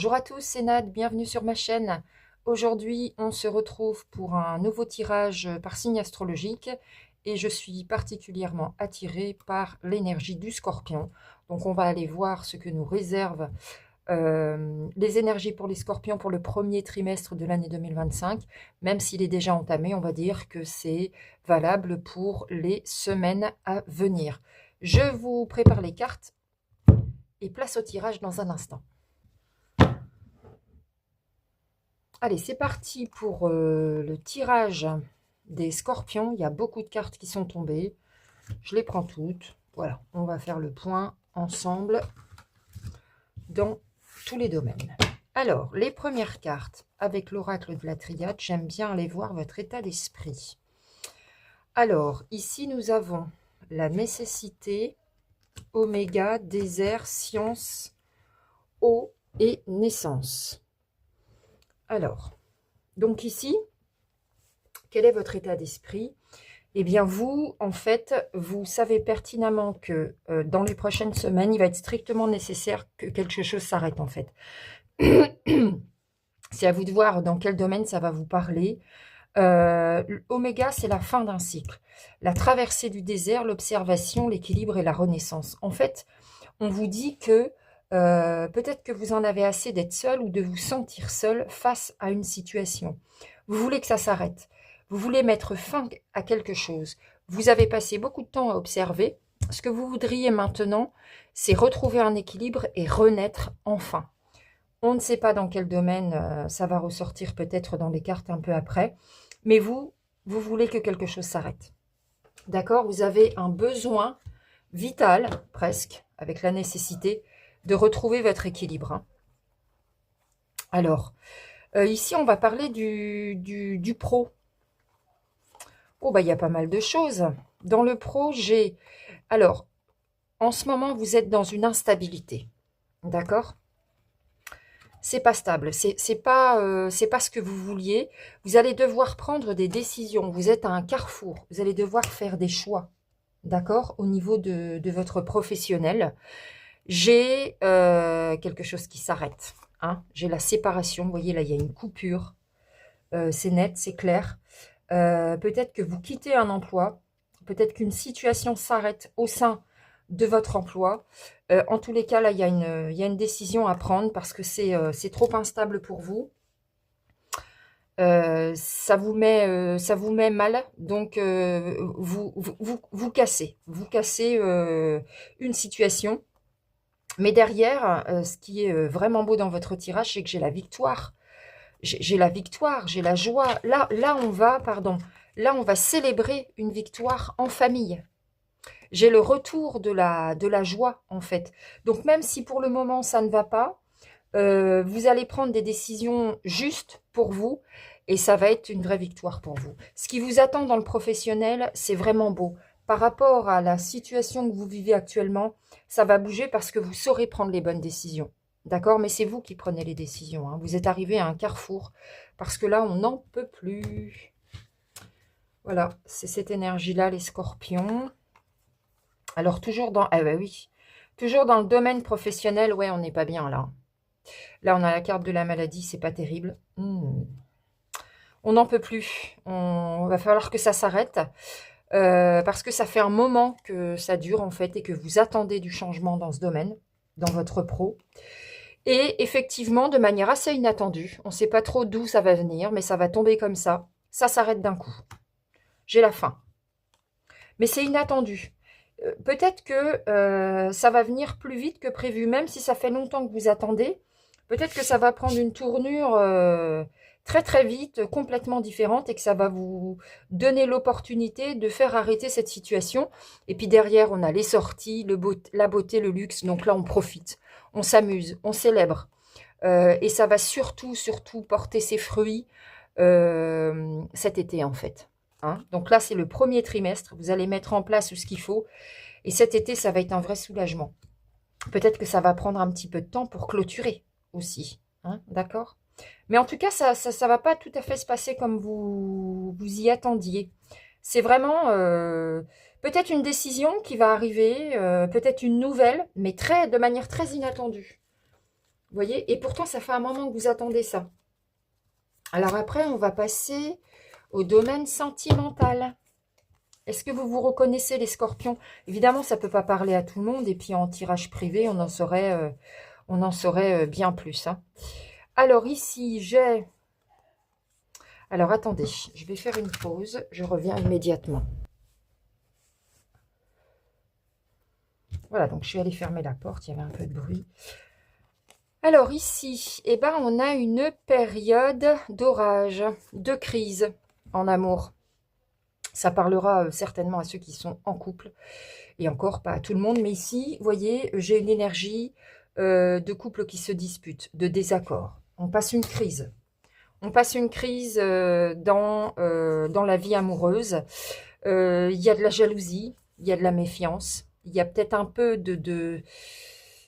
Bonjour à tous, c'est Nad, bienvenue sur ma chaîne. Aujourd'hui, on se retrouve pour un nouveau tirage par signe astrologique et je suis particulièrement attirée par l'énergie du Scorpion. Donc on va aller voir ce que nous réservent les énergies pour les Scorpions pour le premier trimestre de l'année 2025. Même s'il est déjà entamé, on va dire que c'est valable pour les semaines à venir. Je vous prépare les cartes et place au tirage dans un instant. Allez, c'est parti pour le tirage des Scorpions. Il y a beaucoup de cartes qui sont tombées. Je les prends toutes. Voilà, on va faire le point ensemble dans tous les domaines. Alors, les premières cartes avec l'oracle de la triade, j'aime bien aller voir votre état d'esprit. Alors, ici, nous avons la nécessité, oméga, désert, science, eau et naissance. Alors, donc ici, quel est votre état d'esprit? Eh bien, vous, en fait, vous savez pertinemment que dans les prochaines semaines, il va être strictement nécessaire que quelque chose s'arrête, en fait. C'est à vous de voir dans quel domaine ça va vous parler. Oméga, c'est la fin d'un cycle. La traversée du désert, l'observation, l'équilibre et la renaissance. En fait, on vous dit que peut-être que vous en avez assez d'être seul ou de vous sentir seul face à une situation. Vous voulez que ça s'arrête. Vous voulez mettre fin à quelque chose. Vous avez passé beaucoup de temps à observer. Ce que vous voudriez maintenant, c'est retrouver un équilibre et renaître enfin. On ne sait pas dans quel domaine, ça va ressortir peut-être dans les cartes un peu après. Mais vous voulez que quelque chose s'arrête. D'accord? Vous avez un besoin vital, presque, avec la nécessité de retrouver votre équilibre. Alors, ici, on va parler du pro. Oh, bah, il y a pas mal de choses. Dans le pro, j'ai... Alors, en ce moment, vous êtes dans une instabilité. D'accord? C'est pas stable. C'est pas ce que vous vouliez. Vous allez devoir prendre des décisions. Vous êtes à un carrefour. Vous allez devoir faire des choix. D'accord? Au niveau de votre professionnel. J'ai quelque chose qui s'arrête. Hein? J'ai la séparation. Vous voyez, là, il y a une coupure. C'est net, c'est clair. Peut-être que vous quittez un emploi. Peut-être qu'une situation s'arrête au sein de votre emploi. En tous les cas, là, il y a une décision à prendre parce que c'est trop instable pour vous. Ça vous met mal. Donc, vous cassez. Vous cassez une situation. Mais derrière, ce qui est vraiment beau dans votre tirage, c'est que j'ai la victoire. J'ai la victoire, j'ai la joie. Là, on va célébrer une victoire en famille. J'ai le retour de la joie, en fait. Donc, même si pour le moment, ça ne va pas, vous allez prendre des décisions justes pour vous et ça va être une vraie victoire pour vous. Ce qui vous attend dans le professionnel, c'est vraiment beau. Par rapport à la situation que vous vivez actuellement, ça va bouger parce que vous saurez prendre les bonnes décisions. D'accord? Mais c'est vous qui prenez les décisions. Hein. Vous êtes arrivé à un carrefour parce que là, on n'en peut plus. Voilà, c'est cette énergie-là, les scorpions. Alors, toujours dans... Ah bah oui. Toujours dans le domaine professionnel, ouais, on n'est pas bien là. Là, on a la carte de la maladie, c'est pas terrible. On n'en peut plus. On va falloir que ça s'arrête. Parce que ça fait un moment que ça dure, en fait, et que vous attendez du changement dans ce domaine, dans votre pro. Et effectivement, de manière assez inattendue, on ne sait pas trop d'où ça va venir, mais ça va tomber comme ça. Ça s'arrête d'un coup. J'ai la faim. Mais c'est inattendu. Peut-être que ça va venir plus vite que prévu, même si ça fait longtemps que vous attendez. Peut-être que ça va prendre une tournure très très vite, complètement différente, et que ça va vous donner l'opportunité de faire arrêter cette situation. Et puis derrière, on a les sorties, la beauté, le luxe. Donc là, on profite, on s'amuse, on célèbre. Et ça va surtout porter ses fruits cet été, en fait. Hein. Donc là, c'est le premier trimestre. Vous allez mettre en place ce qu'il faut. Et cet été, ça va être un vrai soulagement. Peut-être que ça va prendre un petit peu de temps pour clôturer aussi. Hein, d'accord? Mais en tout cas, ça va pas tout à fait se passer comme vous y attendiez. C'est vraiment peut-être une décision qui va arriver, peut-être une nouvelle, mais de manière très inattendue. Vous voyez? Et pourtant, ça fait un moment que vous attendez ça. Alors après, on va passer au domaine sentimental. Est-ce que vous vous reconnaissez, les scorpions? Évidemment, ça ne peut pas parler à tout le monde. Et puis, en tirage privé, on en saurait bien plus. Hein. Alors ici, j'ai... Alors, attendez, je vais faire une pause. Je reviens immédiatement. Voilà, donc je suis allée fermer la porte. Il y avait un peu de bruit. Alors ici, eh ben, on a une période d'orage, de crise en amour. Ça parlera certainement à ceux qui sont en couple. Et encore, pas à tout le monde. Mais ici, vous voyez, j'ai une énergie de couple qui se dispute, de désaccord. On passe une crise. On passe une crise dans la vie amoureuse. Il y a de la jalousie, il y a de la méfiance. Il y a peut-être un peu de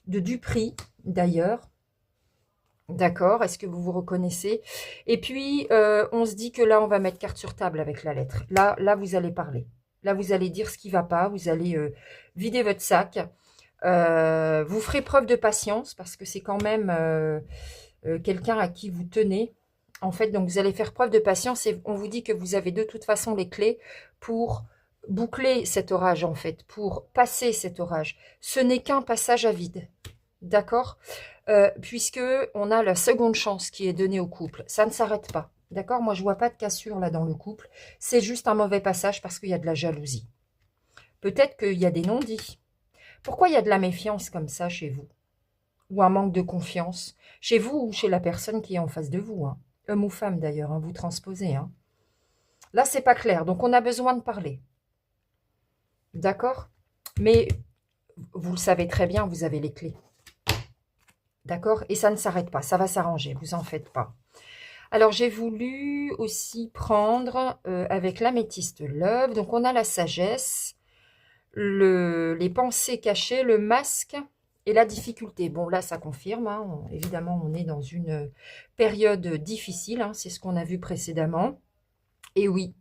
duperie, d'ailleurs. D'accord, est-ce que vous vous reconnaissez? Et puis, on se dit que là, on va mettre carte sur table avec la lettre. Là, vous allez parler. Là, vous allez dire ce qui ne va pas. Vous allez vider votre sac. Vous ferez preuve de patience parce que c'est quand même quelqu'un à qui vous tenez. En fait, donc, vous allez faire preuve de patience et on vous dit que vous avez de toute façon les clés pour boucler cet orage, en fait, pour passer cet orage. Ce n'est qu'un passage à vide. D'accord? Puisque on a la seconde chance qui est donnée au couple. Ça ne s'arrête pas. D'accord? Moi, je vois pas de cassure là dans le couple. C'est juste un mauvais passage parce qu'il y a de la jalousie. Peut-être qu'il y a des non-dits. Pourquoi il y a de la méfiance comme ça chez vous? Ou un manque de confiance? Chez vous ou chez la personne qui est en face de vous, hein? Homme ou femme d'ailleurs, hein, vous transposez. Hein. Là, c'est pas clair. Donc, on a besoin de parler. D'accord? Mais vous le savez très bien, vous avez les clés. D'accord? Et ça ne s'arrête pas, ça va s'arranger, vous en faites pas. Alors, j'ai voulu aussi prendre avec l'améthyste love. Donc, on a la sagesse, les pensées cachées, le masque et la difficulté. Bon, là, ça confirme. Hein, évidemment, on est dans une période difficile. Hein, c'est ce qu'on a vu précédemment. Et oui,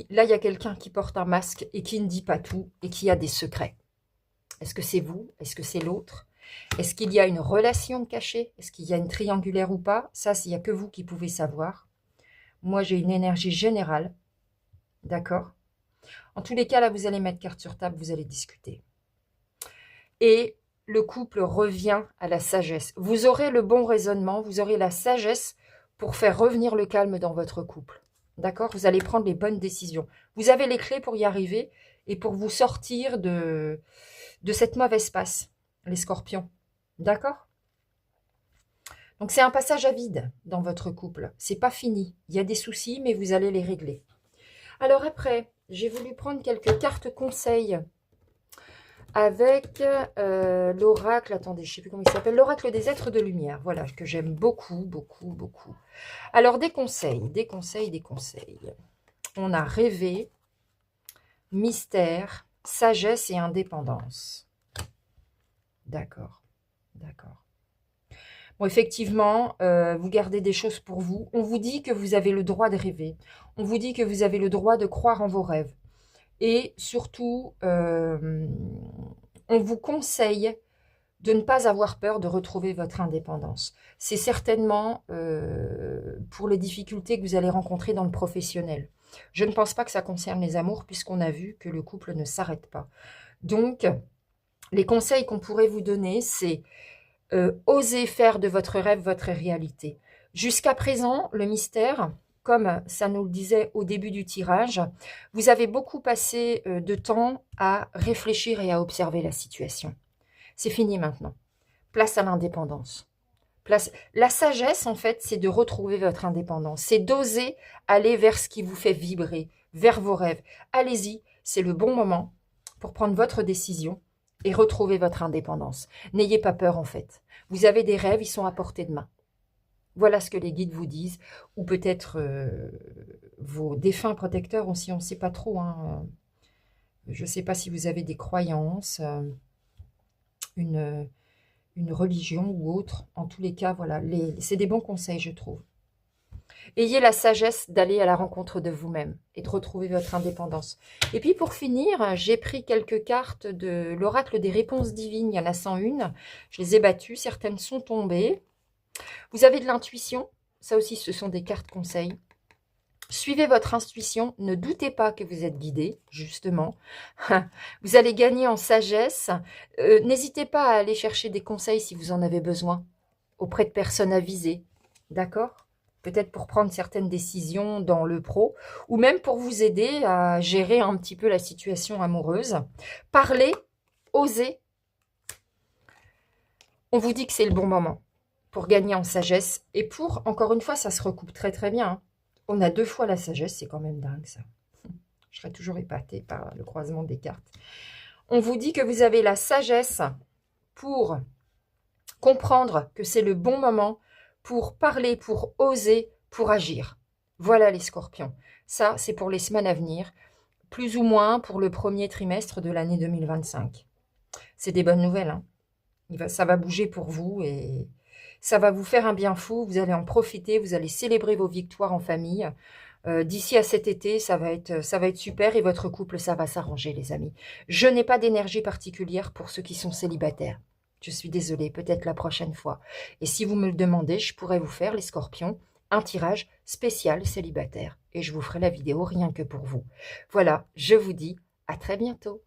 là, il y a quelqu'un qui porte un masque et qui ne dit pas tout et qui a des secrets. Est-ce que c'est vous? Est-ce que c'est l'autre? Est-ce qu'il y a une relation cachée? Est-ce qu'il y a une triangulaire ou pas? Ça, il n'y a que vous qui pouvez savoir. Moi, j'ai une énergie générale. D'accord? En tous les cas, là, vous allez mettre carte sur table, vous allez discuter. Et le couple revient à la sagesse. Vous aurez le bon raisonnement, vous aurez la sagesse pour faire revenir le calme dans votre couple. D'accord? Vous allez prendre les bonnes décisions. Vous avez les clés pour y arriver et pour vous sortir de cette mauvaise passe, les scorpions. D'accord? Donc, c'est un passage à vide dans votre couple. C'est pas fini. Il y a des soucis, mais vous allez les régler. Alors après, j'ai voulu prendre quelques cartes conseils avec l'oracle. Attendez, je ne sais plus comment il s'appelle. L'oracle des êtres de lumière. Voilà, que j'aime beaucoup, beaucoup, beaucoup. Alors, des conseils, des conseils, des conseils. On a rêvé, mystère, sagesse et indépendance. D'accord, d'accord. Bon, effectivement, vous gardez des choses pour vous. On vous dit que vous avez le droit de rêver. On vous dit que vous avez le droit de croire en vos rêves. Et surtout, on vous conseille de ne pas avoir peur de retrouver votre indépendance. C'est certainement pour les difficultés que vous allez rencontrer dans le professionnel. Je ne pense pas que ça concerne les amours puisqu'on a vu que le couple ne s'arrête pas. Donc, les conseils qu'on pourrait vous donner, c'est osez faire de votre rêve votre réalité. Jusqu'à présent, le mystère, comme ça nous le disait au début du tirage, vous avez beaucoup passé de temps à réfléchir et à observer la situation. C'est fini maintenant. Place à l'indépendance. La sagesse, en fait, c'est de retrouver votre indépendance. C'est d'oser aller vers ce qui vous fait vibrer, vers vos rêves. Allez-y, c'est le bon moment pour prendre votre décision et retrouver votre indépendance. N'ayez pas peur, en fait. Vous avez des rêves, ils sont à portée de main. Voilà ce que les guides vous disent. Ou peut-être vos défunts protecteurs aussi, on ne sait pas trop. Hein. Je ne sais pas si vous avez des croyances, une religion ou autre. En tous les cas, voilà, c'est des bons conseils, je trouve. Ayez la sagesse d'aller à la rencontre de vous-même et de retrouver votre indépendance. Et puis pour finir, j'ai pris quelques cartes de l'oracle des réponses divines. Il y en a 101. Je les ai battues. Certaines sont tombées. Vous avez de l'intuition. Ça aussi, ce sont des cartes conseils. Suivez votre intuition, ne doutez pas que vous êtes guidé, justement. Vous allez gagner en sagesse. N'hésitez pas à aller chercher des conseils si vous en avez besoin, auprès de personnes avisées, d'accord? Peut-être pour prendre certaines décisions dans le pro, ou même pour vous aider à gérer un petit peu la situation amoureuse. Parlez, osez. On vous dit que c'est le bon moment pour gagner en sagesse. Et pour, encore une fois, ça se recoupe très très bien, hein. On a 2 fois la sagesse, c'est quand même dingue ça. Je serais toujours épatée par le croisement des cartes. On vous dit que vous avez la sagesse pour comprendre que c'est le bon moment pour parler, pour oser, pour agir. Voilà les scorpions. Ça, c'est pour les semaines à venir, plus ou moins pour le premier trimestre de l'année 2025. C'est des bonnes nouvelles, hein. Ça va bouger pour vous et ça va vous faire un bien fou. Vous allez en profiter, vous allez célébrer vos victoires en famille. D'ici à cet été, ça va être super et votre couple, ça va s'arranger, les amis. Je n'ai pas d'énergie particulière pour ceux qui sont célibataires. Je suis désolée, peut-être la prochaine fois. Et si vous me le demandez, je pourrais vous faire, les scorpions, un tirage spécial célibataire. Et je vous ferai la vidéo rien que pour vous. Voilà, je vous dis à très bientôt.